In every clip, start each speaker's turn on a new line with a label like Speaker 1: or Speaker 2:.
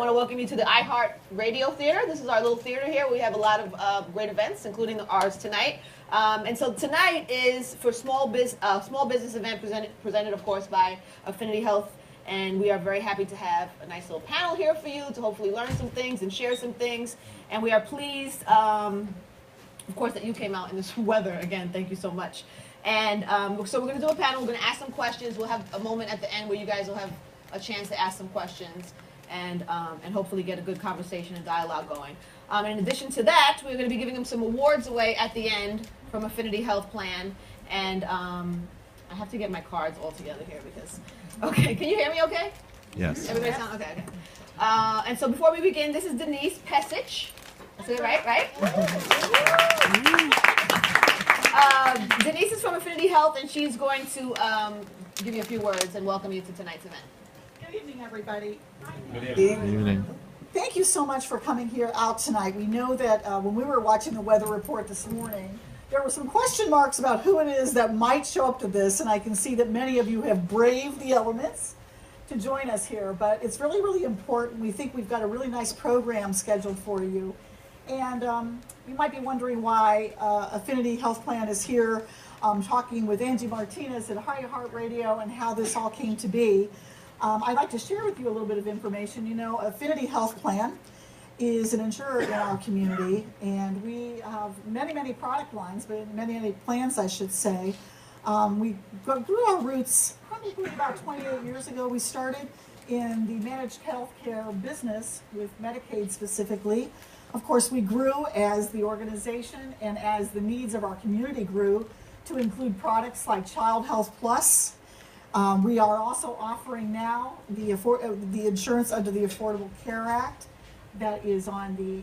Speaker 1: I want to welcome you to the iHeart Radio Theater. This is our little theater here. We have a lot of great events, including ours tonight. And so tonight is for small business event presented, of course, by Affinity Health. And we are very happy to have a nice little panel here for you to hopefully learn some things and share some things. And we are pleased, of course, that you came out in this weather. Again, thank you so much. And so we're going to do a panel. We're going to ask some questions. We'll have a moment at the end where you guys will have a chance to ask some questions and hopefully get a good conversation and dialogue going. In addition to that, we're going to be giving them some awards away at the end from Affinity Health Plan. And I have to get my cards all together here because, okay, can you hear me okay?
Speaker 2: Yes.
Speaker 1: Everybody sound okay? And so before we begin, this is Denise Pesich. I said it right? Denise is from Affinity Health, and she's going to give you a few words and welcome you to tonight's event.
Speaker 3: Good evening, everybody.
Speaker 2: Good evening.
Speaker 3: Thank you so much for coming here out tonight. We know that when we were watching the weather report this morning, there were some question marks about who it is that might show up to this, and I can see that many of you have braved the elements to join us here, but it's really, really important. We think we've got a really nice program scheduled for you, and you might be wondering why Affinity Health Plan is here talking with Angie Martinez at iHeart Radio and how this all came to be. I'd like to share with you a little bit of information. You know, Affinity Health Plan is an insurer in our community, and we have many, many product lines, but many plans, I should say. We grew our roots probably about 28 years ago. We started in the managed healthcare business with Medicaid specifically. Of course, we grew as the organization and as the needs of our community grew to include products like Child Health Plus. We are also offering now the insurance under the Affordable Care Act that is on the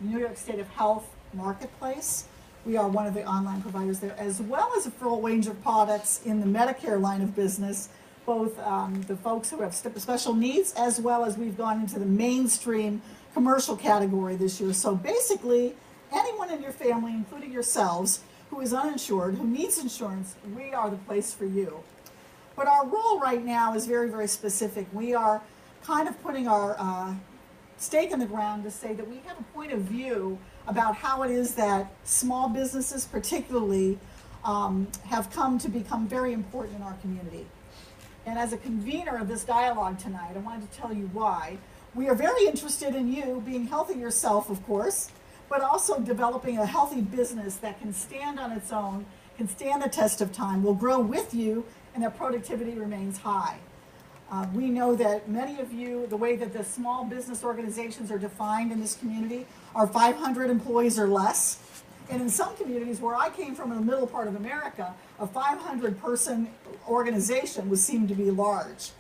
Speaker 3: New York State of Health marketplace. We are one of the online providers there, as well as a full range of products in the Medicare line of business, both the folks who have special needs, as well as we've gone into the mainstream commercial category this year. So basically, anyone in your family, including yourselves, who is uninsured, who needs insurance, we are the place for you. But our role right now is very, very specific. We are kind of putting our stake in the ground to say that we have a point of view about how it is that small businesses particularly have come to become very important in our community. And as a convener of this dialogue tonight, I wanted to tell you why. We are very interested in you being healthy yourself, of course, but also developing a healthy business that can stand on its own, can stand the test of time, will grow with you, and that productivity remains high. We know that many of you, the way that the small business organizations are defined in this community are 500 employees or less. And in some communities where I came from in the middle part of America, a 500-person organization was seen to be large.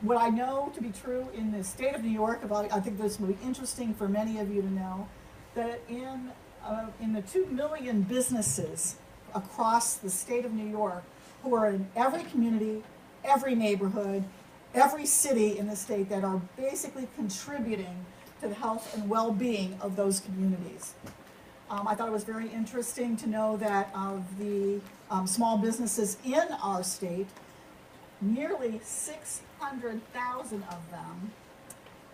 Speaker 3: What I know to be true in the state of New York, I think this will be interesting for many of you to know, that in the 2 million businesses across the state of New York, who are in every community, every neighborhood, every city in the state that are basically contributing to the health and well-being of those communities. I thought it was very interesting to know that of the small businesses in our state, nearly 600,000 of them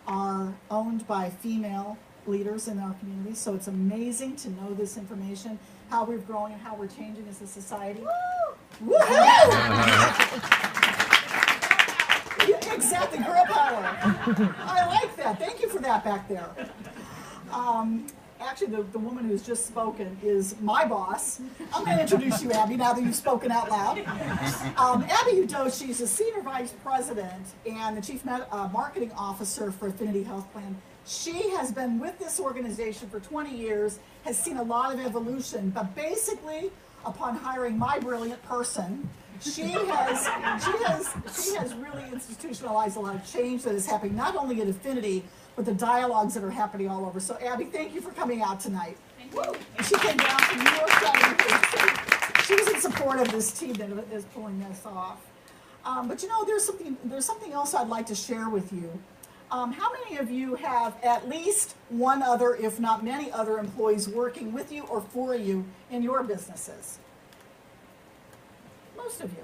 Speaker 3: are owned by female leaders in our community. So it's amazing to know this information, how we're growing and how we're changing as a society. Woo! Yeah, exactly, girl power. I like that. Thank you for that back there. Actually, the woman who's just spoken is my boss. I'm going to introduce you, Abby, now that you've spoken out loud. Abby Udoshi is a Senior Vice President and the Chief Marketing Officer for Affinity Health Plan. She has been with this organization for 20 years, has seen a lot of evolution, but basically, upon hiring my brilliant person, she has really institutionalized a lot of change that is happening, not only at Affinity, but the dialogues that are happening all over. So Abby, thank you for coming out tonight. Thank you. And she came down from New York City. She was in support of this team that is pulling this off. But you know, there's something else I'd like to share with you. How many of you have at least one other, if not many other employees working with you or for you in your businesses? Most of you.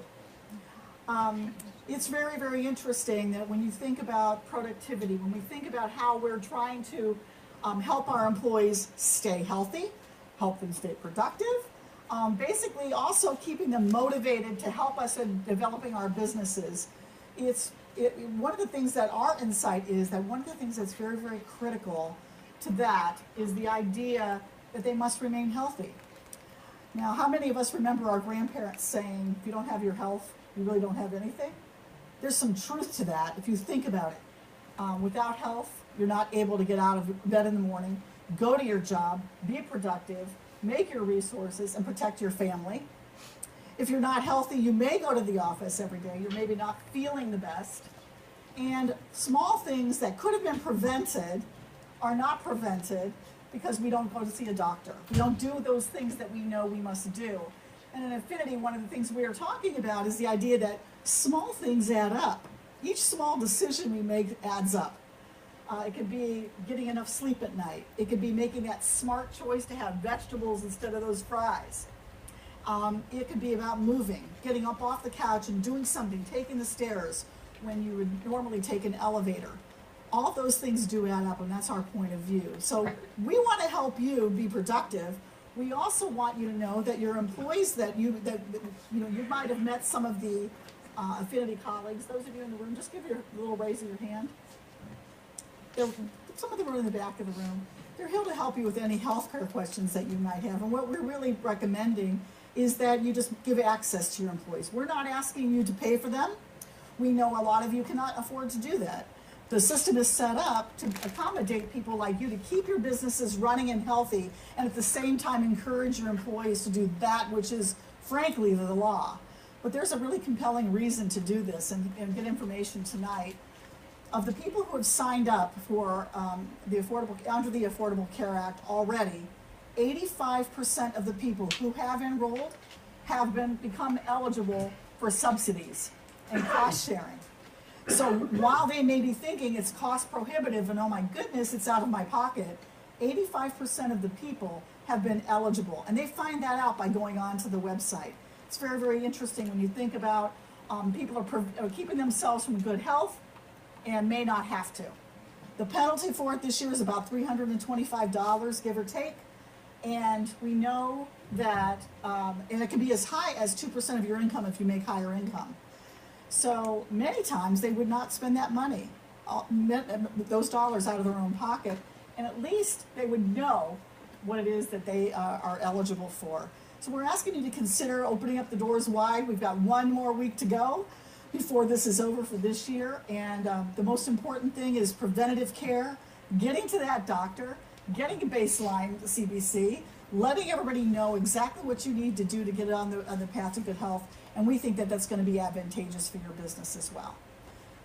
Speaker 3: it's very, very interesting that when you think about productivity, when we think about how we're trying to help our employees stay healthy, help them stay productive, basically also keeping them motivated to help us in developing our businesses. One of the things that our insight is that one of the things that's very, very critical to that is the idea that they must remain healthy. Now, how many of us remember our grandparents saying, if you don't have your health, you really don't have anything? There's some truth to that if you think about it. Without health, you're not able to get out of bed in the morning, go to your job, be productive, make your resources, and protect your family. If you're not healthy, you may go to the office every day. You're maybe not feeling the best. And small things that could have been prevented are not prevented because we don't go to see a doctor. We don't do those things that we know we must do. And in Affinity, one of the things we are talking about is the idea that small things add up. Each small decision we make adds up. It could be getting enough sleep at night. It could be making that smart choice to have vegetables instead of those fries. It could be about moving, getting up off the couch and doing something, taking the stairs when you would normally take an elevator. All those things do add up, and that's our point of view. So we want to help you be productive. We also want you to know that your employees you might have met some of the Affinity colleagues. Those of you in the room, just give your little raise of your hand. Some of them are in the back of the room. They're here to help you with any healthcare questions that you might have. And what we're really recommending is that you just give access to your employees. We're not asking you to pay for them. We know a lot of you cannot afford to do that. The system is set up to accommodate people like you to keep your businesses running and healthy, and at the same time encourage your employees to do that which is, frankly, the law. But there's a really compelling reason to do this and get information tonight. Of the people who have signed up for under the Affordable Care Act already, 85% of the people who have enrolled have become eligible for subsidies and cost sharing. So while they may be thinking it's cost prohibitive and oh my goodness, it's out of my pocket, 85% of the people have been eligible. And they find that out by going onto the website. It's very, very interesting when you think about people are keeping themselves from good health and may not have to. The penalty for it this year is about $325, give or take. And we know that, and it can be as high as 2% of your income if you make higher income. So many times they would not spend that money, those dollars out of their own pocket, and at least they would know what it is that they are eligible for. So we're asking you to consider opening up the doors wide. We've got one more week to go before this is over for this year. And the most important thing is preventative care, getting to that doctor, getting a baseline CBC, letting everybody know exactly what you need to do to get on the path to good health. And we think that that's going to be advantageous for your business as well.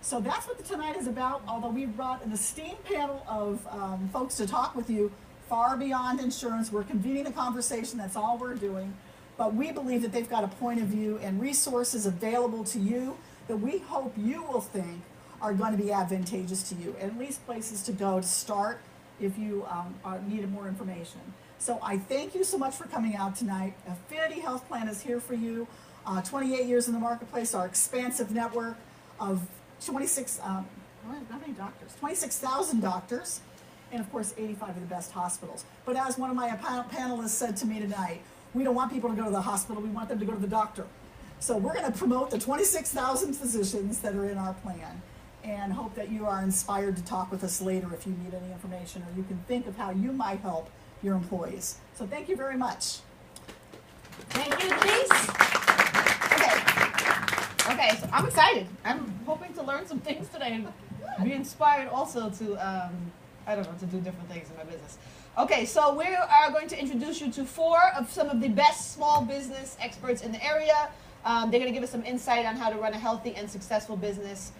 Speaker 3: So that's what tonight is about, although we've brought an esteemed panel of folks to talk with you far beyond insurance. We're convening the conversation, that's all we're doing. But we believe that they've got a point of view and resources available to you that we hope you will think are going to be advantageous to you, at least places to go to start if you need more information. So I thank you so much for coming out tonight. Affinity Health Plan is here for you. 28 years in the marketplace, our expansive network of 26,000 doctors, and of course 85 of the best hospitals. But as one of my panelists said to me tonight, we don't want people to go to the hospital, we want them to go to the doctor. So we're going to promote the 26,000 physicians that are in our plan and hope that you are inspired to talk with us later if you need any information, or you can think of how you might help your employees. So thank you very much.
Speaker 1: Thank you, Denise. Okay, so I'm excited. I'm hoping to learn some things today and be inspired also to, to do different things in my business. Okay, so we are going to introduce you to 4 of some of the best small business experts in the area. They're going to give us some insight on how to run a healthy and successful business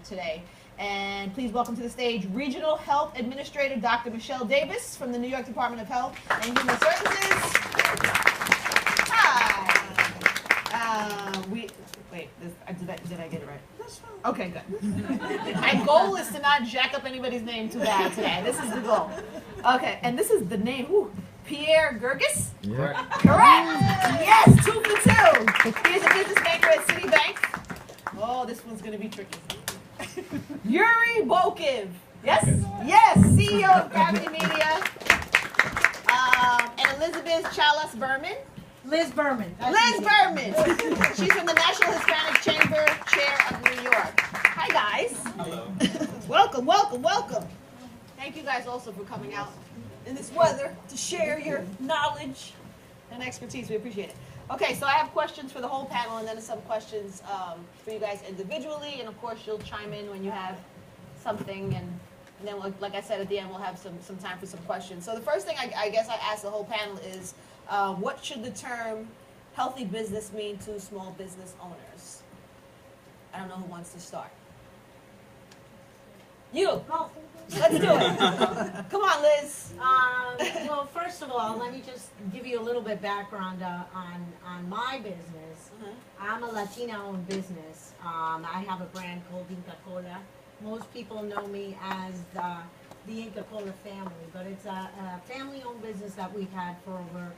Speaker 1: today. And please welcome to the stage Regional Health Administrator Dr. Michelle Davis from the New York Department of Health and Human Services. Hi. Did I get it right? Okay, good. My goal is to not jack up anybody's name too bad today. This is the goal. Okay, and this is the name. Pierre Gerges?
Speaker 2: Yeah.
Speaker 1: Correct. Yes, 2 for 2. He is a business banker at Citibank. Oh, this one's gonna be tricky. Yuri Bokiv. Yes, yes, CEO of Gravity Media. And Elizabeth Chalas Berman.
Speaker 4: Liz Berman.
Speaker 1: Liz Berman. She's from the National Hispanic Chamber, Chair of New York. Hi, guys.
Speaker 5: Hello.
Speaker 1: Welcome, welcome, welcome. Thank you guys also for coming out in this weather to share your knowledge and expertise. We appreciate it. Okay, so I have questions for the whole panel and then some questions for you guys individually. And of course, you'll chime in when you have something. And then, like I said, at the end, we'll have some time for some questions. So the first thing I guess I ask the whole panel is, what should the term healthy business mean to small business owners? I don't know who wants to start. You. Let's do it. Come on, Liz.
Speaker 4: Well, first of all, let me just give you a little bit background on my business. I'm a Latina-owned business. I have a brand called Inca Cola. Most people know me as the Inca Cola family, but it's a family-owned business that we've had for over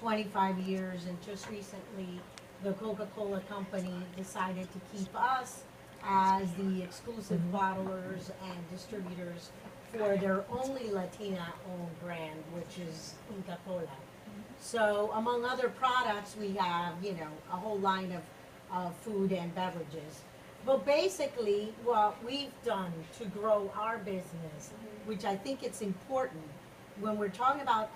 Speaker 4: 25 years, and just recently the Coca-Cola company decided to keep us as the exclusive bottlers and distributors for their only Latina-owned brand, which is Inca Cola. So among other products, we have, you know, a whole line of food and beverages. But basically, what we've done to grow our business, which I think it's important when we're talking about